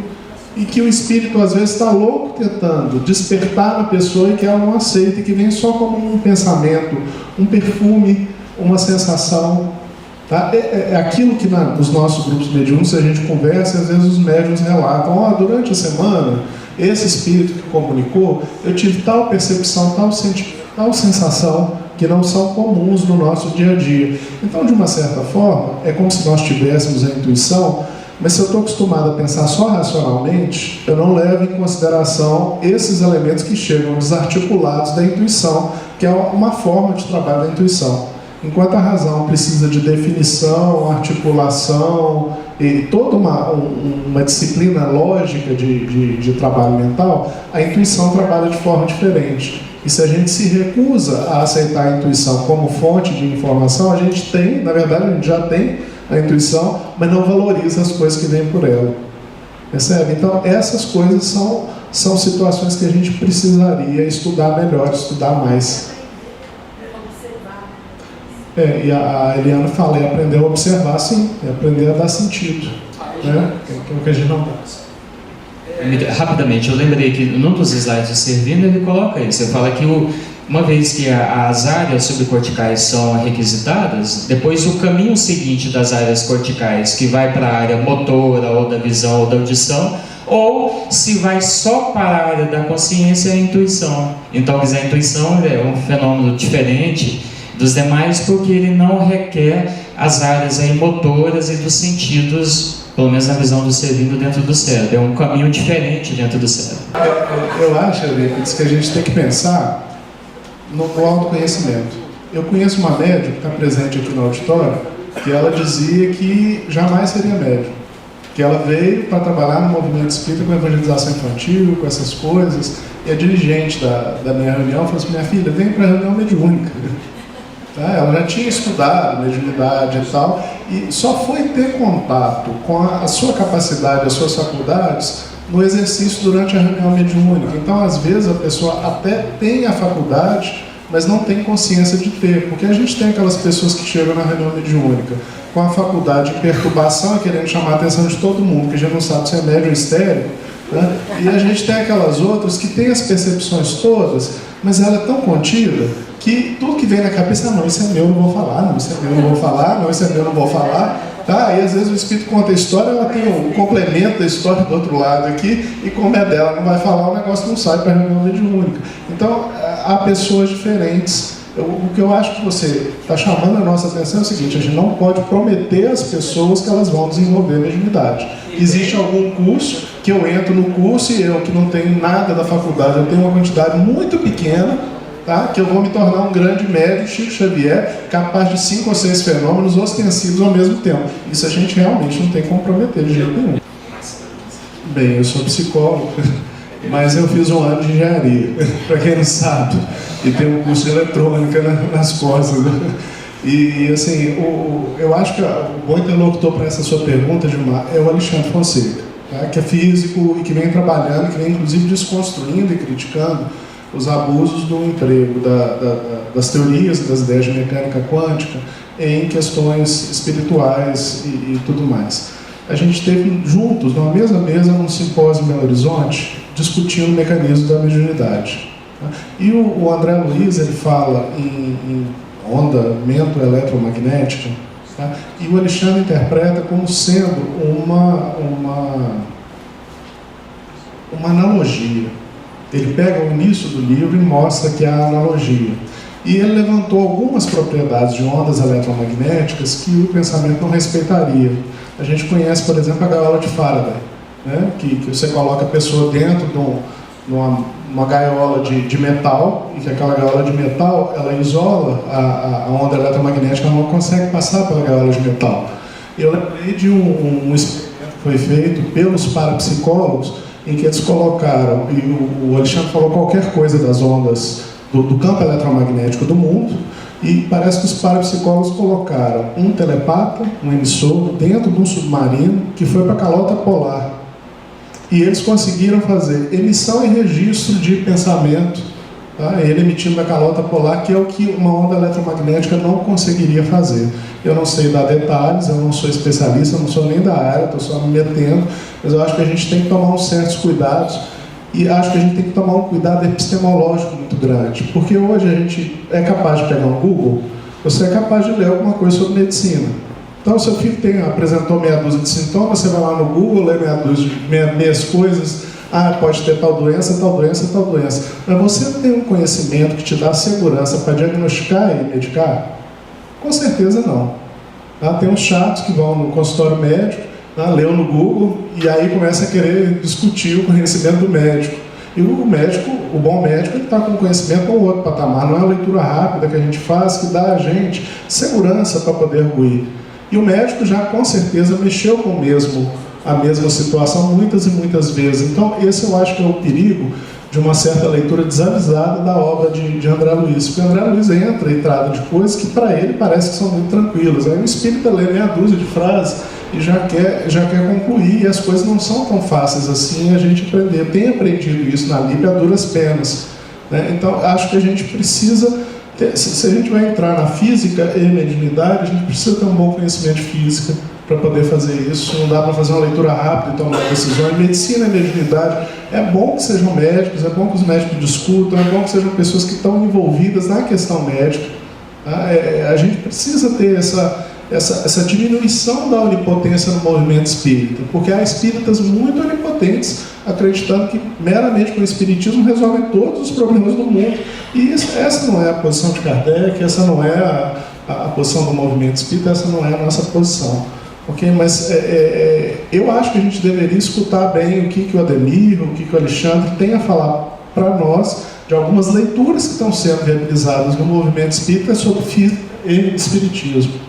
e que o espírito, às vezes, está louco tentando despertar na pessoa e que ela não aceita, e que vem só como um pensamento, um perfume, uma sensação. Tá? É aquilo que nos nossos grupos mediúnicos a gente conversa, e às vezes os médiuns relatam, durante a semana, esse espírito que comunicou, eu tive tal percepção, tal sensação, que não são comuns no nosso dia a dia. Então, de uma certa forma, é como se nós tivéssemos a intuição, mas se eu estou acostumado a pensar só racionalmente, eu não levo em consideração esses elementos que chegam desarticulados da intuição, que é uma forma de trabalho da intuição. Enquanto a razão precisa de definição, articulação e toda uma disciplina lógica de trabalho mental, a intuição trabalha de forma diferente. E se a gente se recusa a aceitar a intuição como fonte de informação, a gente tem, na verdade, a gente já tem a intuição, mas não valoriza as coisas que vêm por ela. Percebe? Então, essas coisas são situações que a gente precisaria estudar melhor, estudar mais. E a Eliana fala, é aprender a observar, sim, é aprender a dar sentido, né? Que é o que a gente não dá. Rapidamente, eu lembrei que num dos slides de Servino ele coloca isso, ele fala que uma vez que as áreas subcorticais são requisitadas, depois o caminho seguinte das áreas corticais, que vai para a área motora, ou da visão, ou da audição, ou se vai só para a área da consciência e a intuição. Então, quer dizer, a intuição é um fenômeno diferente dos demais porque ele não requer as áreas aí motoras e dos sentidos, pelo menos na visão do ser vindo dentro do cérebro. É um caminho diferente dentro do cérebro. Eu acho, Eurípides, que a gente tem que pensar no autoconhecimento. Eu conheço uma médium que está presente aqui no auditório, que ela dizia que jamais seria médium. Que ela veio para trabalhar no movimento espírita com evangelização infantil, com essas coisas, e a dirigente da minha reunião falou assim: minha filha, vem para a reunião mediúnica. Tá? Ela já tinha estudado mediunidade e tal, e só foi ter contato com a sua capacidade, as suas faculdades, no exercício durante a reunião mediúnica. Então, às vezes, a pessoa até tem a faculdade, mas não tem consciência de ter, porque a gente tem aquelas pessoas que chegam na reunião mediúnica com a faculdade de perturbação, querendo chamar a atenção de todo mundo, que já não sabe se é médium ou histérico, né? E a gente tem aquelas outras que têm as percepções todas, mas ela é tão contida que tudo que vem na cabeça, não, isso é meu, não vou falar, não, isso é meu, não vou falar, não, isso é meu, não vou falar. Tá? E às vezes o espírito conta a história, ela tem um complemento da história do outro lado aqui, e como é dela, não vai falar, o negócio não sai para a reunião mediúnica. Então, há pessoas diferentes. O que eu acho que você está chamando a nossa atenção é o seguinte: a gente não pode prometer às pessoas que elas vão desenvolver mediunidade. Existe algum curso que eu entro no curso e eu, que não tenho nada da faculdade, eu tenho uma quantidade muito pequena, tá? Que eu vou me tornar um grande médium, Chico Xavier, capaz de 5 ou 6 fenômenos ostensivos ao mesmo tempo. Isso a gente realmente não tem como prometer de jeito nenhum. Bem, eu sou psicólogo, mas eu fiz um ano de engenharia, para quem não sabe, e tem um curso de eletrônica nas costas. E assim, eu acho que o bom interlocutor para essa sua pergunta, Gilmar, é o Alexandre Fonseca, tá? Que é físico e que vem trabalhando, que vem inclusive desconstruindo e criticando os abusos do emprego das teorias, das ideias de mecânica quântica em questões espirituais e tudo mais. A gente esteve juntos, numa mesma mesa, num simpósio em Belo Horizonte, discutindo o mecanismo da mediunidade. E o André Luiz, ele fala em onda eletromagnética, tá? E o Alexandre interpreta como sendo uma analogia. Ele pega o início do livro e mostra que há analogia. E ele levantou algumas propriedades de ondas eletromagnéticas que o pensamento não respeitaria. A gente conhece, por exemplo, a gaiola de Faraday, né? Que você coloca a pessoa dentro de uma gaiola de metal, e que aquela gaiola de metal, ela isola a onda eletromagnética, ela não consegue passar pela gaiola de metal. Eu lembrei de um experimento que foi feito pelos parapsicólogos, em que eles colocaram, e o Alexandre falou qualquer coisa das ondas do campo eletromagnético do mundo, e parece que os parapsicólogos colocaram um telepata, um emissor, dentro de um submarino que foi para a calota polar. E eles conseguiram fazer emissão e registro de pensamento, tá? Ele emitindo da calota polar, que é o que uma onda eletromagnética não conseguiria fazer. Eu não sei dar detalhes, eu não sou especialista, eu não sou nem da área, estou só me metendo, mas eu acho que a gente tem que tomar uns certos cuidados, e acho que a gente tem que tomar um cuidado epistemológico muito grande, porque hoje a gente é capaz de pegar um Google, você é capaz de ler alguma coisa sobre medicina. Então, seu filho apresentou meia dúzia de sintomas, você vai lá no Google, lê meias coisas, pode ter tal doença, tal doença, tal doença. Mas você tem um conhecimento que te dá segurança para diagnosticar e medicar? Com certeza não. Tem uns chatos que vão no consultório médico, leu no Google, e aí começa a querer discutir o conhecimento do médico. E o médico, o bom médico, ele está com conhecimento com outro patamar, não é a leitura rápida que a gente faz, que dá a gente segurança para poder ruir. E o médico já com certeza mexeu com a mesma situação muitas e muitas vezes. Então esse eu acho que é o perigo de uma certa leitura desavisada da obra de André Luiz. Porque André Luiz entra e trata de coisas que para ele parece que são muito tranquilas. Aí o espírita lê meia dúzia de frases e já quer concluir, e as coisas não são tão fáceis assim a gente aprender. Eu tenho aprendido isso na LIP a duras penas, né? Então acho que a gente precisa, se a gente vai entrar na física e mediunidade, a gente precisa ter um bom conhecimento de física para poder fazer isso. Não dá para fazer uma leitura rápida e tomar decisões. Medicina e mediunidade, é bom que sejam médicos, é bom que os médicos discutam, é bom que sejam pessoas que estão envolvidas na questão médica. A gente precisa ter essa diminuição da onipotência no movimento espírita, porque há espíritas muito onipotentes acreditando que meramente com o espiritismo resolvem todos os problemas do mundo. E essa não é a posição de Kardec, essa não é a posição do movimento espírita, essa não é a nossa posição. Okay? Mas eu acho que a gente deveria escutar bem o que o Ademir, o que o Alexandre tem a falar para nós de algumas leituras que estão sendo realizadas no movimento espírita sobre espiritismo.